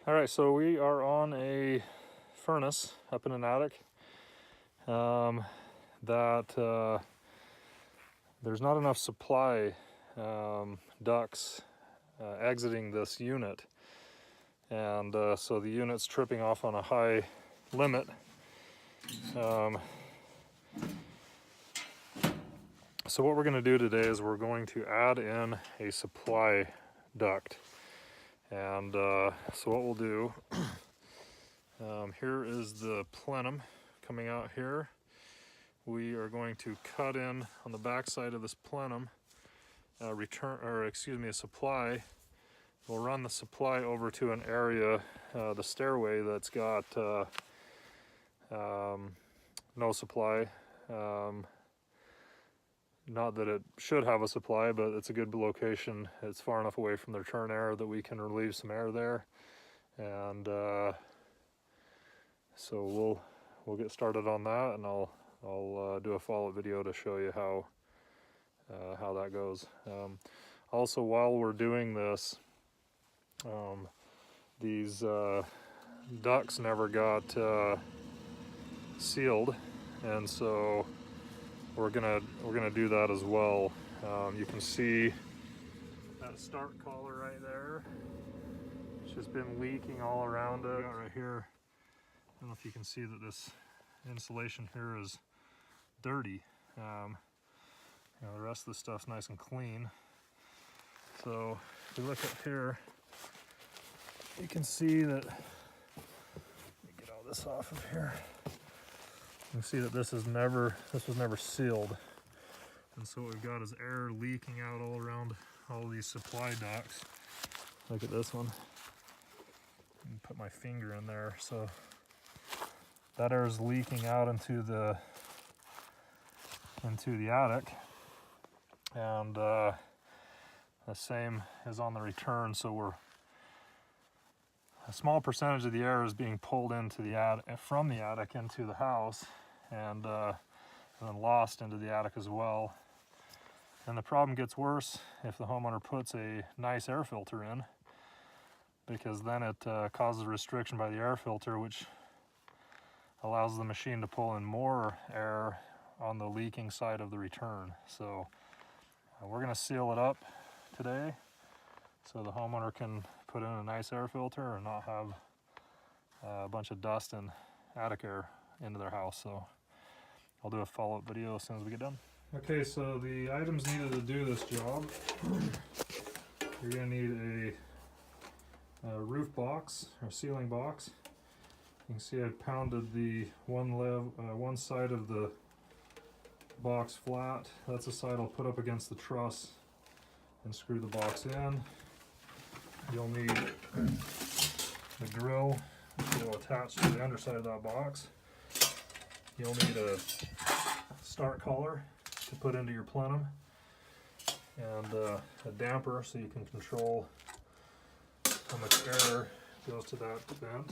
All right, so we are on a furnace up in an attic that there's not enough supply ducts exiting this unit, and so the unit's tripping off on a high limit. So what we're going to do today is we're going to add in a supply duct. And so what we'll do, here is the plenum coming out here. We are going to cut in on the back side of this plenum, a supply. We'll run the supply over to an area, the stairway that's got no supply. Not that it should have a supply, but it's a good location. It's far enough away from the return air that we can relieve some air there. And so we'll get started on that, and I'll do a follow-up video to show you how that goes. Also, while we're doing this, these ducts never got sealed, and so we're gonna do that as well. You can see that start collar right there. It's just been leaking all around it. Right here, I don't know if you can see that this insulation here is dirty. The rest of the stuff's nice and clean. So if we look up here, you can see that. Let me get all this off of here. You can see that this was never sealed, and so what we've got is air leaking out all around all these supply ducts. Look at this one. Put my finger in there, so that air is leaking out into the attic, and the same is on the return. So a small percentage of the air is being pulled into the attic from the attic into the house, and then lost into the attic as well. And the problem gets worse if the homeowner puts a nice air filter in, because then it causes restriction by the air filter, which allows the machine to pull in more air on the leaking side of the return. So we're going to seal it up today so the homeowner can put in a nice air filter and not have a bunch of dust and attic air into their house. So I'll do a follow-up video as soon as we get done. Okay, so the items needed to do this job. You're going to need a roof box or ceiling box. You can see I pounded the one side of the box flat. That's the side I'll put up against the truss and screw the box in. You'll need the drill that will attach to the underside of that box. You'll need a start collar to put into your plenum, and a damper so you can control how much air goes to that vent.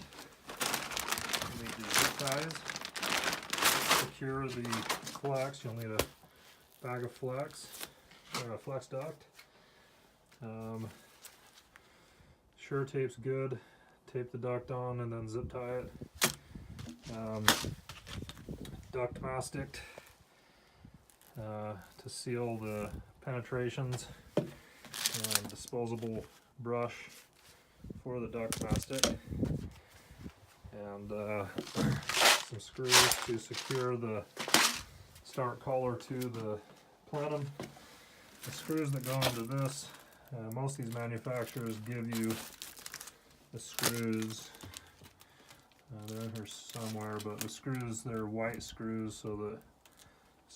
You need the zip ties to secure the flex. You'll need a bag of flex, or a flex duct. Sure tape's good. Tape the duct on and then zip tie it. Duct mastic to seal the penetrations, and disposable brush for the duct mastic, and some screws to secure the start collar to the plenum. The screws that go into this, most of these manufacturers give you the screws. They're in here somewhere, but the screws, they're white screws, so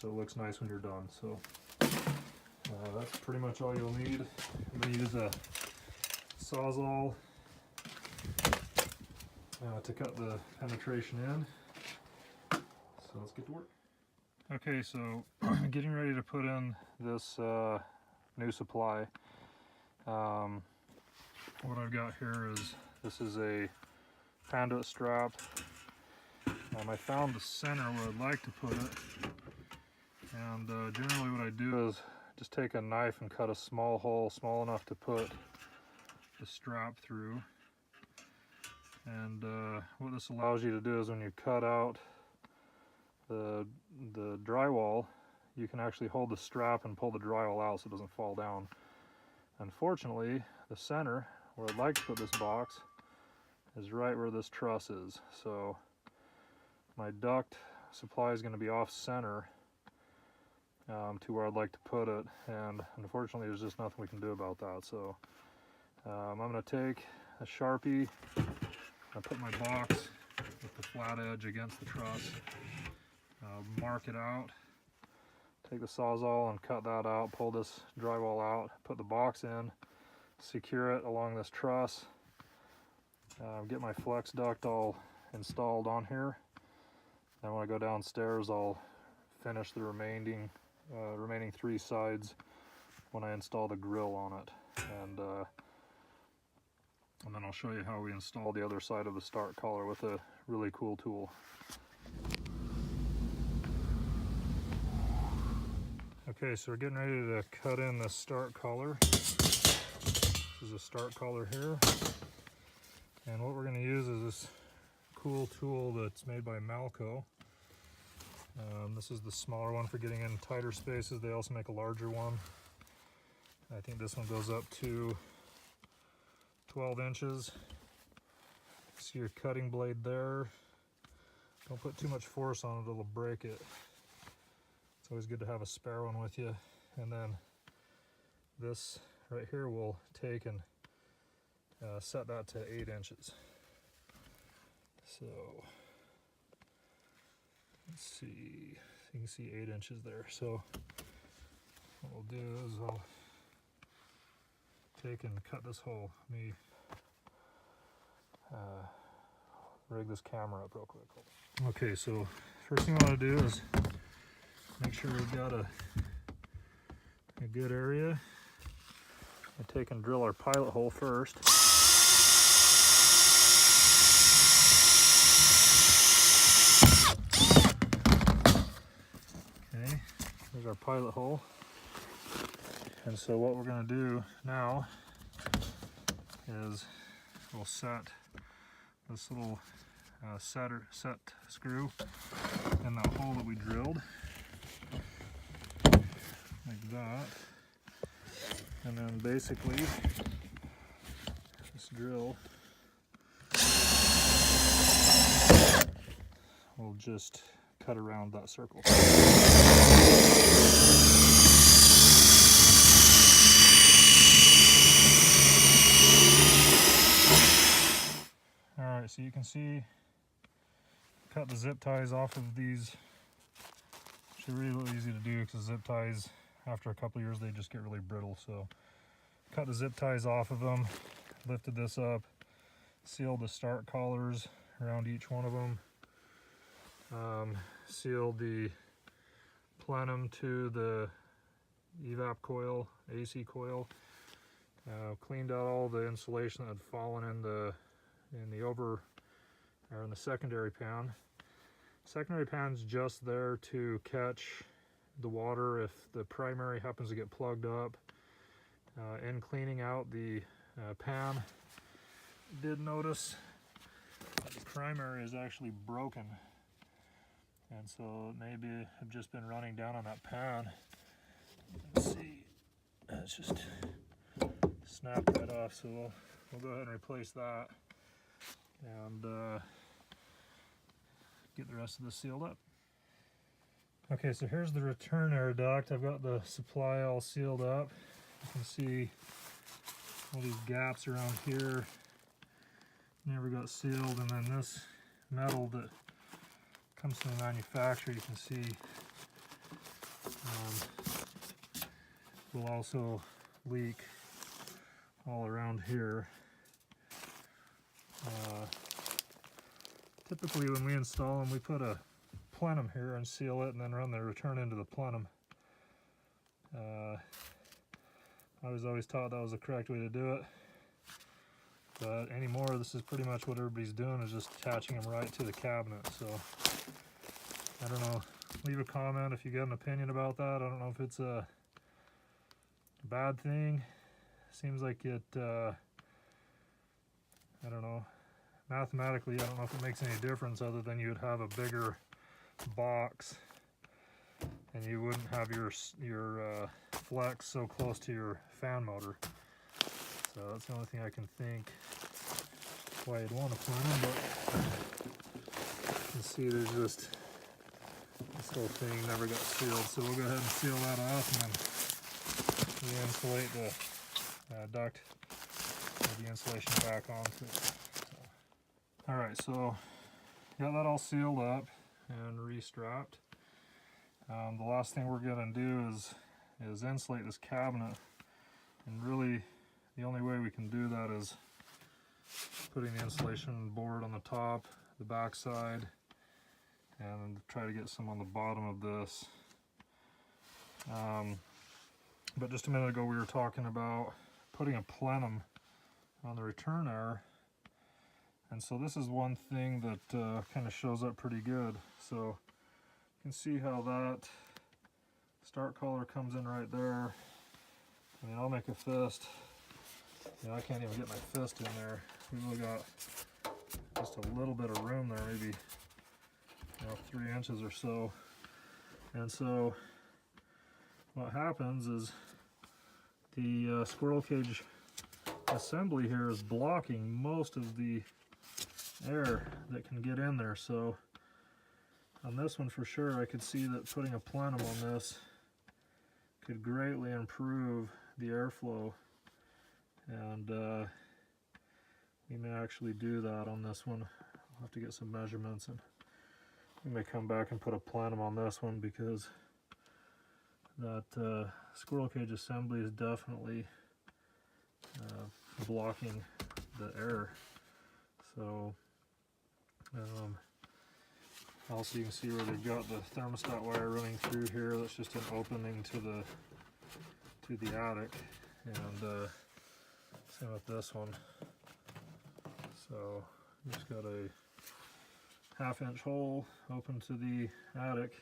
it looks nice when you're done. So that's pretty much all you'll need. I'm going to use a Sawzall to cut the penetration in. So let's get to work. Okay, so getting ready to put in this new supply. What I've got here is, this is a conduit strap. I found the center where I'd like to put it, and generally what I do is just take a knife and cut a small hole, small enough to put the strap through, And what this allows you to do is when you cut out the drywall, you can actually hold the strap and pull the drywall out so it doesn't fall down. Unfortunately, the center where I'd like to put this box is right where this truss is. So my duct supply is going to be off center to where I'd like to put it, and unfortunately there's just nothing we can do about that. So I'm going to take a Sharpie, I put my box with the flat edge against the truss, mark it out, take the Sawzall and cut that out, pull this drywall out, put the box in, secure it along this truss, get my flex duct all installed on here. Then when I go downstairs, I'll finish the remaining 3 sides when I install the grill on it, and then I'll show you how we install the other side of the start collar with a really cool tool. Okay, so we're getting ready to cut in the start collar. This is a start collar here, and what we're going to use is this cool tool that's made by EMCO. This is the smaller one for getting in tighter spaces. They also make a larger one. I think this one goes up to 12 inches. See your cutting blade there. Don't put too much force on it, it'll break it. It's always good to have a spare one with you. And then this right here we'll take and set that to 8 inches. So let's see, you can see 8 inches there. So what we'll do is I'll take and cut this hole. Let me rig this camera up real quick. Okay, so first thing I want to do is make sure we've got a good area. I take and drill our pilot hole first. Okay, there's our pilot hole. And so what we're going to do now is we'll set this little set screw in that hole that we drilled, like that. And then basically this drill will just cut around that circle. Alright, so you can see, cut the zip ties off of these. Actually really easy to do because zip ties, after a couple of years, they just get really brittle. So cut the zip ties off of them, lifted this up, sealed the start collars around each one of them, sealed the plenum to the evap coil, AC coil, cleaned out all the insulation that had fallen in the secondary pan. Secondary pan's just there to catch the water if the primary happens to get plugged up. In cleaning out the pan, did notice that the primary is actually broken, and so maybe I've just been running down on that pan. Let's see, it's just snapped right off, so we'll go ahead and replace that and get the rest of this sealed up. Okay, so here's the return air duct. I've got the supply all sealed up. You can see all these gaps around here never got sealed, and then this metal that comes from the manufacturer, you can see will also leak all around here. Typically when we install them, we put a plenum here and seal it and then run the return into the plenum. I was always taught that was the correct way to do it, but anymore this is pretty much what everybody's doing, is just attaching them right to the cabinet. So I don't know, leave a comment if you got an opinion about that. I don't know if it's a bad thing. Seems like it, I don't know, mathematically, I don't know if it makes any difference other than you would have a bigger box and you wouldn't have your flex so close to your fan motor. So that's the only thing I can think why you'd want to plant them, but you can see there's just, this whole thing never got sealed, so we'll go ahead and seal that off and then re-insulate the duct with the insulation back onto it. So. Alright, so got that all sealed up and re-strapped. The last thing we're going to do is insulate this cabinet, and really the only way we can do that is putting the insulation board on the top, the back side, and try to get some on the bottom of this. But just a minute ago we were talking about putting a plenum on the return air, and so this is one thing that kind of shows up pretty good. So you can see how that start collar comes in right there. I mean, I'll make a fist. You know, I can't even get my fist in there. We've only got just a little bit of room there, maybe 3 inches or so. And so what happens is the squirrel cage assembly here is blocking most of the air that can get in there. So on this one for sure, I could see that putting a plenum on this could greatly improve the airflow, and we may actually do that on this one. I'll have to get some measurements, and we may come back and put a plenum on this one, because that squirrel cage assembly is definitely blocking the air. So also you can see where they've got the thermostat wire running through here. That's just an opening to the attic, and same with this one. So just got a 1/2 inch hole open to the attic.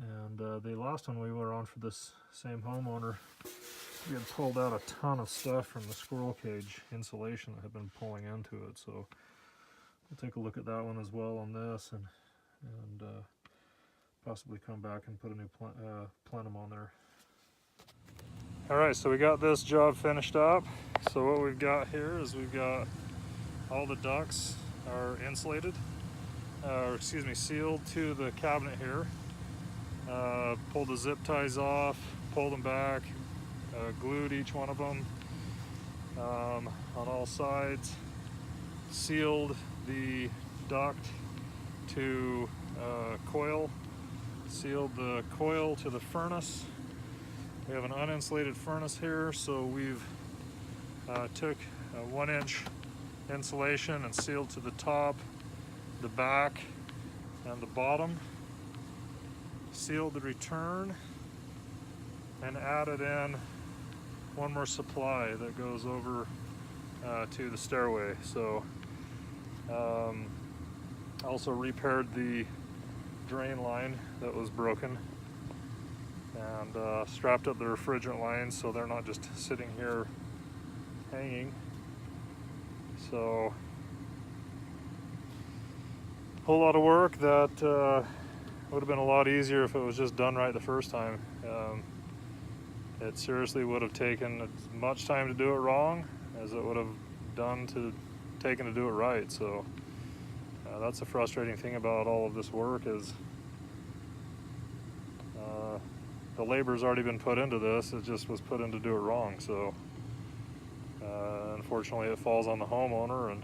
And the last one we were on for this same homeowner, we had pulled out a ton of stuff from the squirrel cage insulation that had been pulling into it. So we'll take a look at that one as well on this, and possibly come back and put a new plenum on there. Alright, so we got this job finished up. So what we've got here is we've got all the ducts are insulated, sealed to the cabinet here. Pulled the zip ties off, pulled them back, glued each one of them on all sides, sealed the duct to coil, sealed the coil to the furnace. We have an uninsulated furnace here, so we've took a 1-inch insulation and sealed to the top, the back, and the bottom. Sealed the return and added in one more supply that goes over to the stairway. So also repaired the drain line that was broken, and strapped up the refrigerant lines so they're not just sitting here hanging. So a whole lot of work that would have been a lot easier if it was just done right the first time. It seriously would have taken as much time to do it wrong as it would have taken to do it right. So that's a frustrating thing about all of this work, is the labor's already been put into this. It just was put in to do it wrong. So unfortunately it falls on the homeowner, and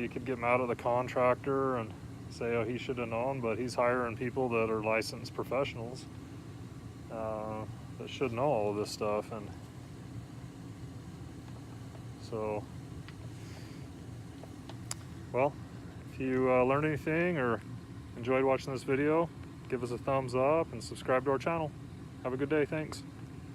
you could get mad at the contractor and say, oh, he should have known, but he's hiring people that are licensed professionals that should know all of this stuff. And so, well, if you learned anything or enjoyed watching this video, give us a thumbs up and subscribe to our channel. Have a good day. Thanks.